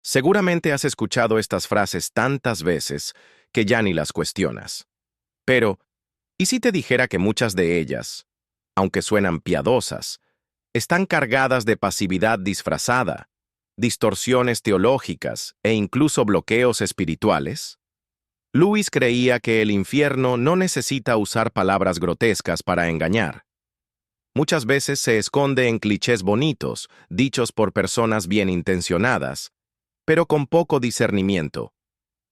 Seguramente has escuchado estas frases tantas veces que ya ni las cuestionas. Pero, ¿y si te dijera que muchas de ellas, aunque suenan piadosas, están cargadas de pasividad disfrazada, distorsiones teológicas e incluso bloqueos espirituales? Lewis creía que el infierno no necesita usar palabras grotescas para engañar. Muchas veces se esconde en clichés bonitos, dichos por personas bien intencionadas, pero con poco discernimiento.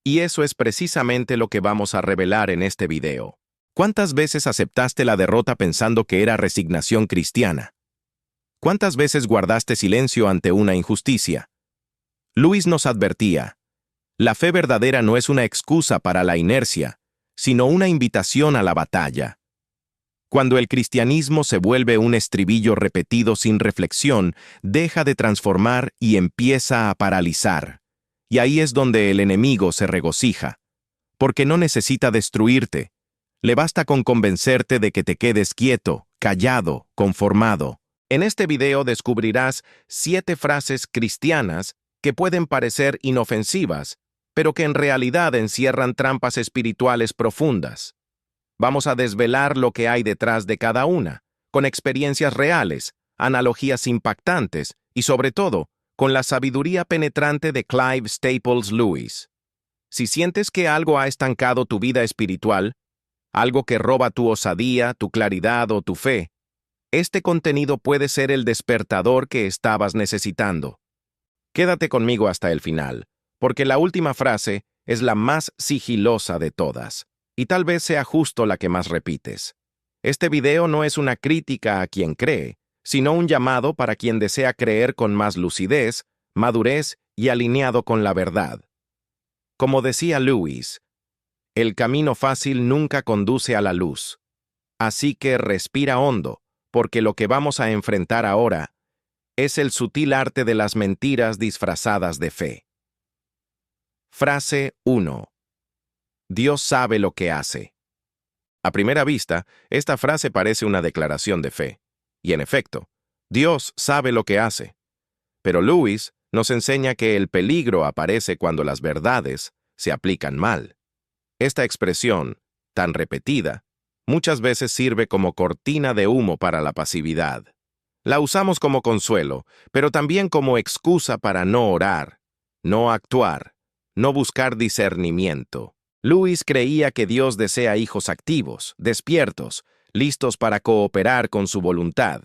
Y eso es precisamente lo que vamos a revelar en este video. ¿Cuántas veces aceptaste la derrota pensando que era resignación cristiana? ¿Cuántas veces guardaste silencio ante una injusticia? Lewis nos advertía: la fe verdadera no es una excusa para la inercia, sino una invitación a la batalla. Cuando el cristianismo se vuelve un estribillo repetido sin reflexión, deja de transformar y empieza a paralizar. Y ahí es donde el enemigo se regocija, porque no necesita destruirte. Le basta con convencerte de que te quedes quieto, callado, conformado. En este video descubrirás 7 frases cristianas que pueden parecer inofensivas, pero que en realidad encierran trampas espirituales profundas. Vamos a desvelar lo que hay detrás de cada una, con experiencias reales, analogías impactantes y, sobre todo, con la sabiduría penetrante de Clive Staples Lewis. Si sientes que algo ha estancado tu vida espiritual, algo que roba tu osadía, tu claridad o tu fe, este contenido puede ser el despertador que estabas necesitando. Quédate conmigo hasta el final, porque la última frase es la más sigilosa de todas, y tal vez sea justo la que más repites. Este video no es una crítica a quien cree, sino un llamado para quien desea creer con más lucidez, madurez y alineado con la verdad. Como decía Lewis, el camino fácil nunca conduce a la luz. Así que respira hondo, porque lo que vamos a enfrentar ahora es el sutil arte de las mentiras disfrazadas de fe. Frase 1. Dios sabe lo que hace. A primera vista, esta frase parece una declaración de fe. Y en efecto, Dios sabe lo que hace. Pero Lewis nos enseña que el peligro aparece cuando las verdades se aplican mal. Esta expresión, tan repetida, muchas veces sirve como cortina de humo para la pasividad. La usamos como consuelo, pero también como excusa para no orar, no actuar, no buscar discernimiento. Lewis creía que Dios desea hijos activos, despiertos, listos para cooperar con su voluntad,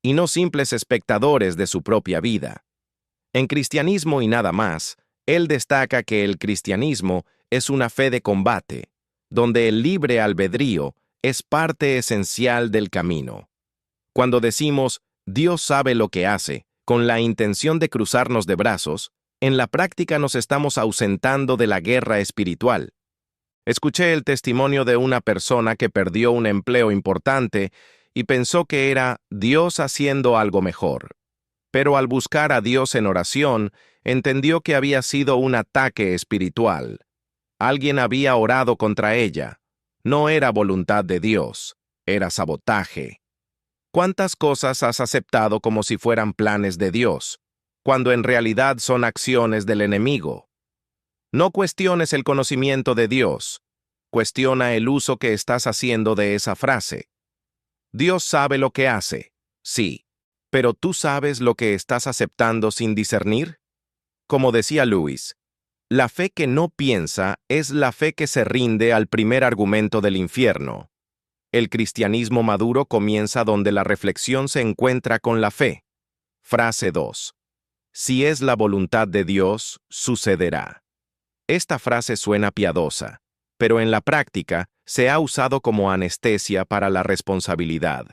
y no simples espectadores de su propia vida. En Cristianismo y nada más, él destaca que el cristianismo es una fe de combate, donde el libre albedrío es parte esencial del camino. Cuando decimos Dios sabe lo que hace, con la intención de cruzarnos de brazos, en la práctica nos estamos ausentando de la guerra espiritual. Escuché el testimonio de una persona que perdió un empleo importante y pensó que era Dios haciendo algo mejor. Pero al buscar a Dios en oración, entendió que había sido un ataque espiritual. Alguien había orado contra ella. No era voluntad de Dios, era sabotaje. ¿Cuántas cosas has aceptado como si fueran planes de Dios, cuando en realidad son acciones del enemigo? No cuestiones el conocimiento de Dios. Cuestiona el uso que estás haciendo de esa frase. Dios sabe lo que hace, sí, pero ¿tú sabes lo que estás aceptando sin discernir? Como decía Lewis, la fe que no piensa es la fe que se rinde al primer argumento del infierno. El cristianismo maduro comienza donde la reflexión se encuentra con la fe. Frase 2. Si es la voluntad de Dios, sucederá. Esta frase suena piadosa, pero en la práctica se ha usado como anestesia para la responsabilidad.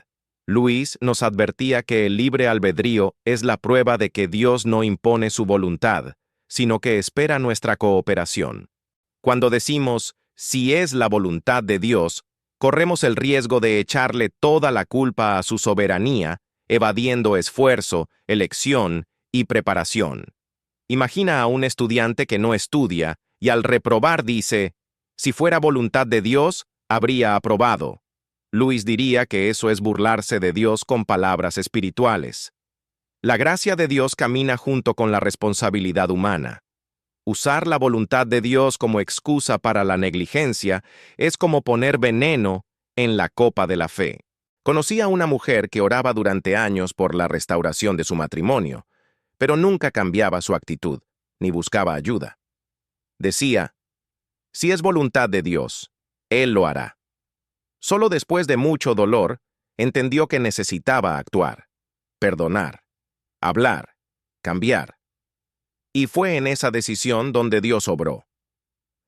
Lewis nos advertía que el libre albedrío es la prueba de que Dios no impone su voluntad, sino que espera nuestra cooperación. Cuando decimos, si es la voluntad de Dios, corremos el riesgo de echarle toda la culpa a su soberanía, evadiendo esfuerzo, elección y preparación. Imagina a un estudiante que no estudia y al reprobar dice, si fuera voluntad de Dios, habría aprobado. Lewis diría que eso es burlarse de Dios con palabras espirituales. La gracia de Dios camina junto con la responsabilidad humana. Usar la voluntad de Dios como excusa para la negligencia es como poner veneno en la copa de la fe. Conocí a una mujer que oraba durante años por la restauración de su matrimonio, pero nunca cambiaba su actitud, ni buscaba ayuda. Decía, si es voluntad de Dios, Él lo hará. Solo después de mucho dolor, entendió que necesitaba actuar, perdonar, hablar, cambiar. Y fue en esa decisión donde Dios obró.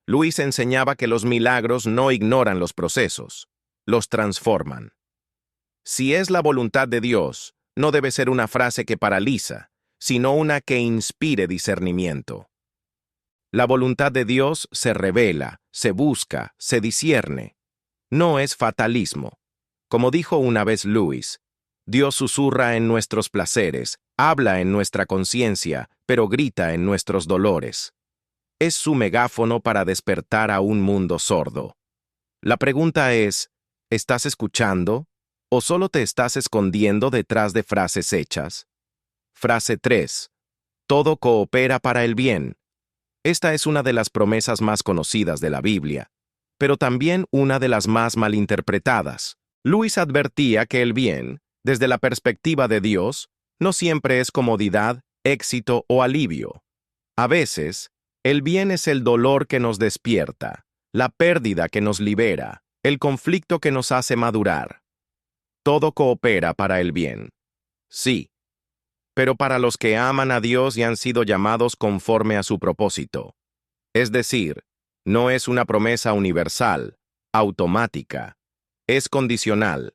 Luis enseñaba que los milagros no ignoran los procesos, los transforman. Si es la voluntad de Dios, no debe ser una frase que paraliza, sino una que inspire discernimiento. La voluntad de Dios se revela, se busca, se discierne. No es fatalismo. Como dijo una vez Luis, Dios susurra en nuestros placeres, habla en nuestra conciencia, pero grita en nuestros dolores. Es su megáfono para despertar a un mundo sordo. La pregunta es, ¿estás escuchando o solo te estás escondiendo detrás de frases hechas? Frase 3. Todo coopera para el bien. Esta es una de las promesas más conocidas de la Biblia, pero también una de las más malinterpretadas. Luis advertía que el bien, desde la perspectiva de Dios, no siempre es comodidad, éxito o alivio. A veces, el bien es el dolor que nos despierta, la pérdida que nos libera, el conflicto que nos hace madurar. Todo coopera para el bien. Sí, pero para los que aman a Dios y han sido llamados conforme a su propósito. Es decir, no es una promesa universal, automática. Es condicional.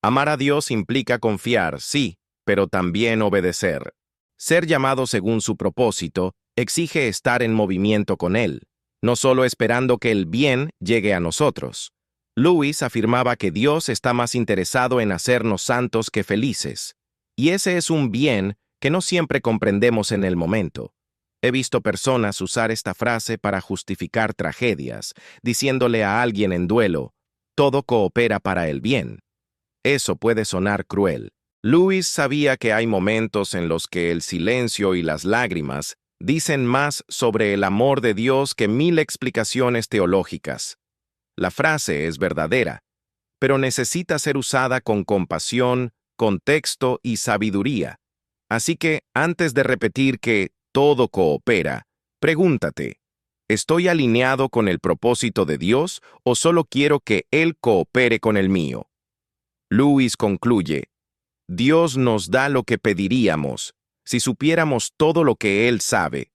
Amar a Dios implica confiar, sí, pero también obedecer. Ser llamado según su propósito exige estar en movimiento con Él, no solo esperando que el bien llegue a nosotros. Luis afirmaba que Dios está más interesado en hacernos santos que felices, y ese es un bien que no siempre comprendemos en el momento. He visto personas usar esta frase para justificar tragedias, diciéndole a alguien en duelo, todo coopera para el bien. Eso puede sonar cruel. Luis sabía que hay momentos en los que el silencio y las lágrimas dicen más sobre el amor de Dios que 1000 explicaciones teológicas. La frase es verdadera, pero necesita ser usada con compasión, contexto y sabiduría. Así que, antes de repetir que todo coopera, pregúntate, ¿estoy alineado con el propósito de Dios o solo quiero que Él coopere con el mío? Luis concluye, Dios nos da lo que pediríamos si supiéramos todo lo que Él sabe.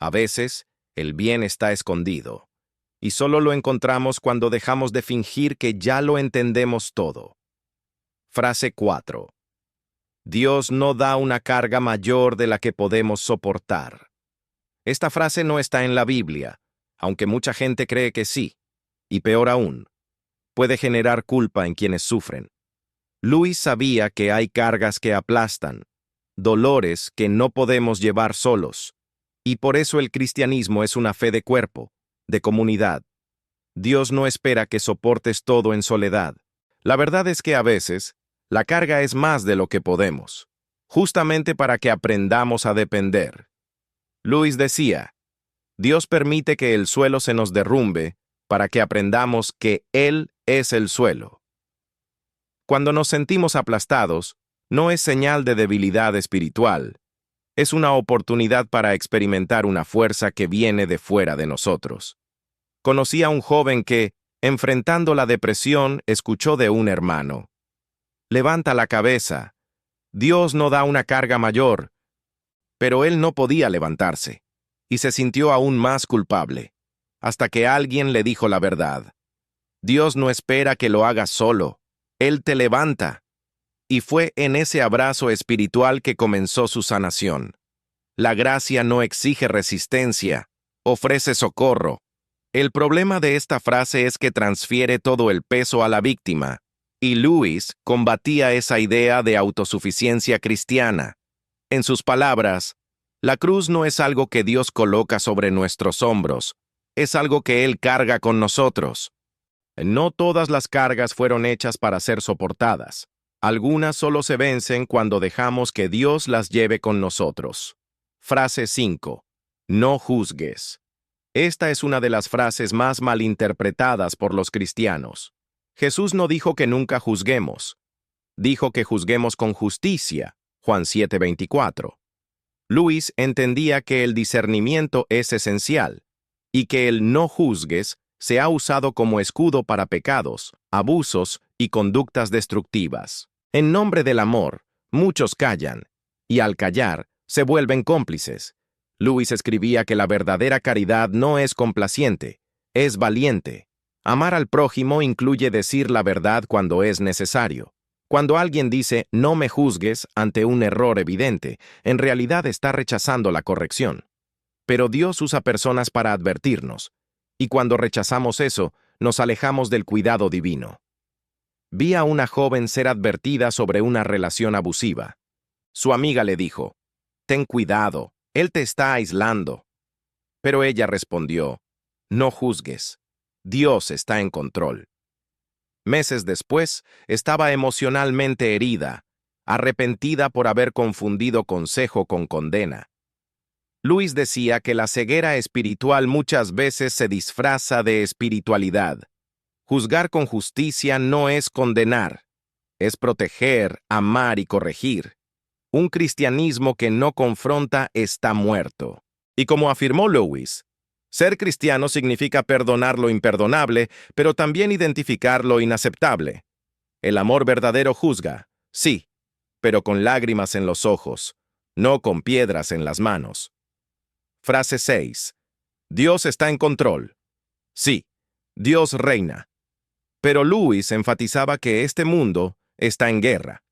A veces, el bien está escondido, y solo lo encontramos cuando dejamos de fingir que ya lo entendemos todo. Frase 4. Dios no da una carga mayor de la que podemos soportar. Esta frase no está en la Biblia, aunque mucha gente cree que sí, y peor aún, puede generar culpa en quienes sufren. Luis sabía que hay cargas que aplastan, dolores que no podemos llevar solos, y por eso el cristianismo es una fe de cuerpo, de comunidad. Dios no espera que soportes todo en soledad. La verdad es que a veces, la carga es más de lo que podemos, justamente para que aprendamos a depender. Luis decía, Dios permite que el suelo se nos derrumbe para que aprendamos que Él es el suelo. Cuando nos sentimos aplastados, no es señal de debilidad espiritual, es una oportunidad para experimentar una fuerza que viene de fuera de nosotros. Conocí a un joven que, enfrentando la depresión, escuchó de un hermano, levanta la cabeza. Dios no da una carga mayor. Pero él no podía levantarse, y se sintió aún más culpable, hasta que alguien le dijo la verdad. Dios no espera que lo hagas solo. Él te levanta. Y fue en ese abrazo espiritual que comenzó su sanación. La gracia no exige resistencia, ofrece socorro. El problema de esta frase es que transfiere todo el peso a la víctima. Y Luis combatía esa idea de autosuficiencia cristiana. En sus palabras, la cruz no es algo que Dios coloca sobre nuestros hombros, es algo que Él carga con nosotros. No todas las cargas fueron hechas para ser soportadas. Algunas solo se vencen cuando dejamos que Dios las lleve con nosotros. Frase 5. No juzgues. Esta es una de las frases más malinterpretadas por los cristianos. Jesús no dijo que nunca juzguemos. Dijo que juzguemos con justicia. Juan 7:24. Luis entendía que el discernimiento es esencial y que el no juzgues se ha usado como escudo para pecados, abusos y conductas destructivas. En nombre del amor, muchos callan, y al callar, se vuelven cómplices. Luis escribía que la verdadera caridad no es complaciente, es valiente. Amar al prójimo incluye decir la verdad cuando es necesario. Cuando alguien dice «no me juzgues» ante un error evidente, en realidad está rechazando la corrección. Pero Dios usa personas para advertirnos, y cuando rechazamos eso, nos alejamos del cuidado divino. Vi a una joven ser advertida sobre una relación abusiva. Su amiga le dijo, «Ten cuidado, él te está aislando». Pero ella respondió, «No juzgues, Dios está en control». Meses después, estaba emocionalmente herida, arrepentida por haber confundido consejo con condena. Luis decía que la ceguera espiritual muchas veces se disfraza de espiritualidad. Juzgar con justicia no es condenar, es proteger, amar y corregir. Un cristianismo que no confronta está muerto. Y como afirmó Lewis, ser cristiano significa perdonar lo imperdonable, pero también identificar lo inaceptable. El amor verdadero juzga, sí, pero con lágrimas en los ojos, no con piedras en las manos. Frase 6. Dios está en control. Sí, Dios reina. Pero Lewis enfatizaba que este mundo está en guerra,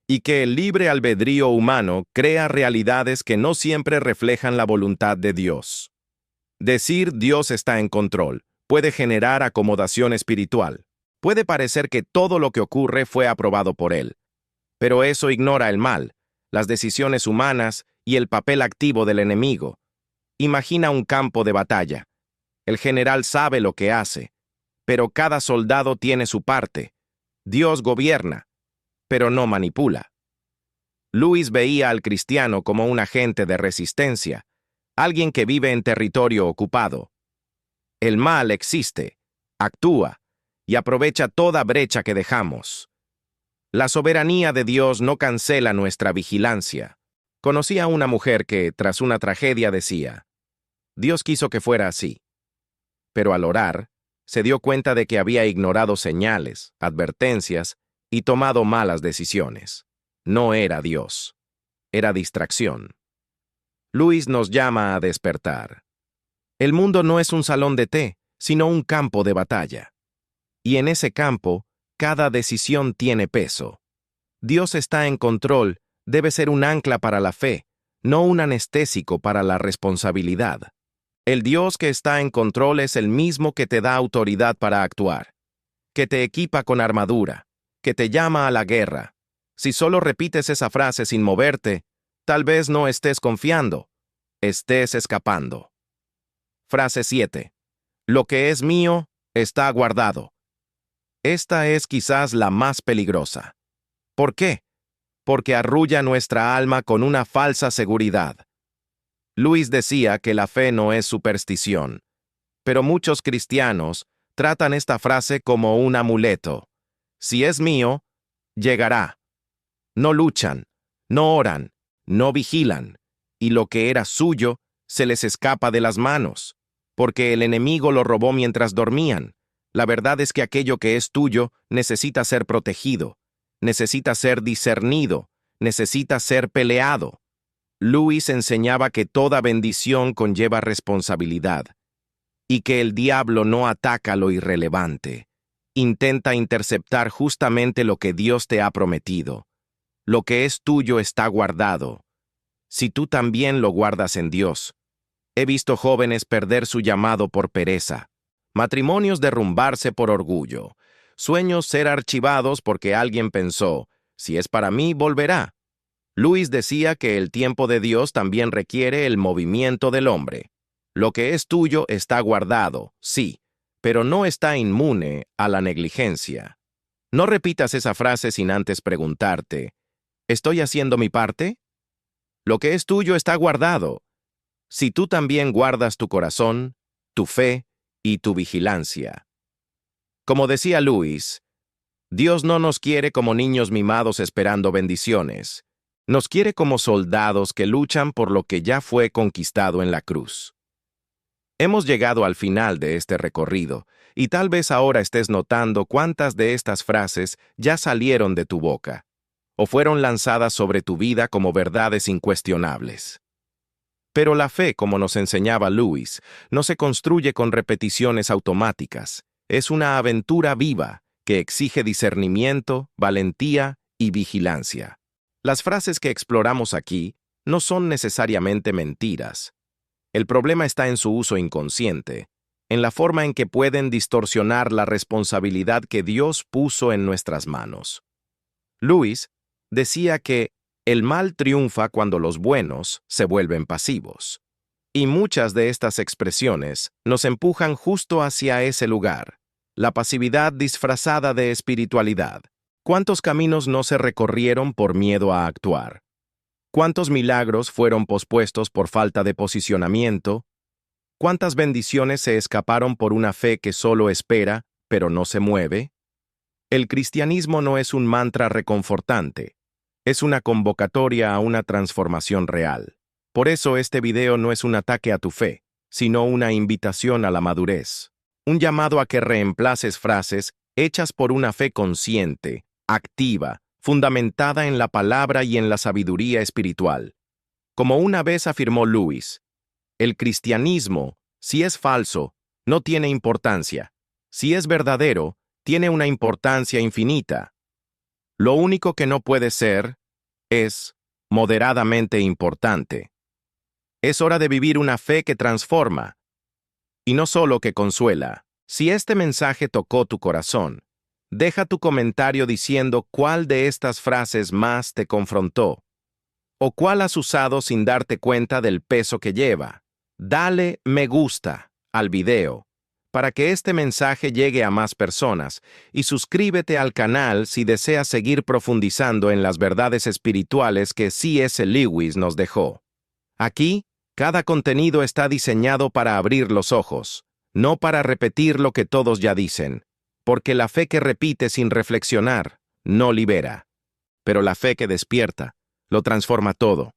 y que el libre albedrío humano crea realidades que no siempre reflejan la voluntad de Dios. Decir Dios está en control puede generar acomodación espiritual. Puede parecer que todo lo que ocurre fue aprobado por Él, pero eso ignora el mal, las decisiones humanas y el papel activo del enemigo. Imagina un campo de batalla. El general sabe lo que hace, pero cada soldado tiene su parte. Dios gobierna, pero no manipula. Luis veía al cristiano como un agente de resistencia, alguien que vive en territorio ocupado. El mal existe, actúa y aprovecha toda brecha que dejamos. La soberanía de Dios no cancela nuestra vigilancia. Conocí a una mujer que, tras una tragedia, decía, Dios quiso que fuera así. Pero al orar, se dio cuenta de que había ignorado señales, advertencias y tomado malas decisiones. No era Dios, era distracción. Luis nos llama a despertar. El mundo no es un salón de té, sino un campo de batalla. Y en ese campo, cada decisión tiene peso. Dios está en control, debe ser un ancla para la fe, no un anestésico para la responsabilidad. El Dios que está en control es el mismo que te da autoridad para actuar, que te equipa con armadura, que te llama a la guerra. Si solo repites esa frase sin moverte, tal vez no estés confiando, estés escapando. Frase 7. Lo que es mío está guardado. Esta es quizás la más peligrosa. ¿Por qué? Porque arrulla nuestra alma con una falsa seguridad. Luis decía que la fe no es superstición, pero muchos cristianos tratan esta frase como un amuleto. Si es mío, llegará. No luchan, no oran, no vigilan, y lo que era suyo se les escapa de las manos, porque el enemigo lo robó mientras dormían. La verdad es que aquello que es tuyo necesita ser protegido, necesita ser discernido, necesita ser peleado. Luis enseñaba que toda bendición conlleva responsabilidad, y que el diablo no ataca lo irrelevante. Intenta interceptar justamente lo que Dios te ha prometido. Lo que es tuyo está guardado. Si tú también lo guardas en Dios. He visto jóvenes perder su llamado por pereza, matrimonios derrumbarse por orgullo, sueños ser archivados porque alguien pensó, si es para mí, volverá. Luis decía que el tiempo de Dios también requiere el movimiento del hombre. Lo que es tuyo está guardado, sí, pero no está inmune a la negligencia. No repitas esa frase sin antes preguntarte, ¿estoy haciendo mi parte? Lo que es tuyo está guardado. si tú también guardas tu corazón, tu fe y tu vigilancia. Como decía Luis, Dios no nos quiere como niños mimados esperando bendiciones. Nos quiere como soldados que luchan por lo que ya fue conquistado en la cruz. Hemos llegado al final de este recorrido, y tal vez ahora estés notando cuántas de estas frases ya salieron de tu boca, o fueron lanzadas sobre tu vida como verdades incuestionables. Pero la fe, como nos enseñaba Luis, no se construye con repeticiones automáticas. Es una aventura viva que exige discernimiento, valentía y vigilancia. Las frases que exploramos aquí no son necesariamente mentiras. El problema está en su uso inconsciente, en la forma en que pueden distorsionar la responsabilidad que Dios puso en nuestras manos. Luis decía que el mal triunfa cuando los buenos se vuelven pasivos. Y muchas de estas expresiones nos empujan justo hacia ese lugar, la pasividad disfrazada de espiritualidad. ¿Cuántos caminos no se recorrieron por miedo a actuar? ¿Cuántos milagros fueron pospuestos por falta de posicionamiento? ¿Cuántas bendiciones se escaparon por una fe que solo espera, pero no se mueve? El cristianismo no es un mantra reconfortante, es una convocatoria a una transformación real. Por eso este video no es un ataque a tu fe, sino una invitación a la madurez. Un llamado a que reemplaces frases hechas por una fe consciente, activa, fundamentada en la palabra y en la sabiduría espiritual. Como una vez afirmó Luis, el cristianismo, si es falso, no tiene importancia. Si es verdadero, tiene una importancia infinita. Lo único que no puede ser es moderadamente importante. Es hora de vivir una fe que transforma, y no solo que consuela. Si este mensaje tocó tu corazón, deja tu comentario diciendo cuál de estas frases más te confrontó, o cuál has usado sin darte cuenta del peso que lleva. Dale me gusta al video para que este mensaje llegue a más personas y suscríbete al canal si deseas seguir profundizando en las verdades espirituales que C.S. Lewis nos dejó. Aquí, cada contenido está diseñado para abrir los ojos, no para repetir lo que todos ya dicen, porque la fe que repite sin reflexionar no libera, pero la fe que despierta lo transforma todo.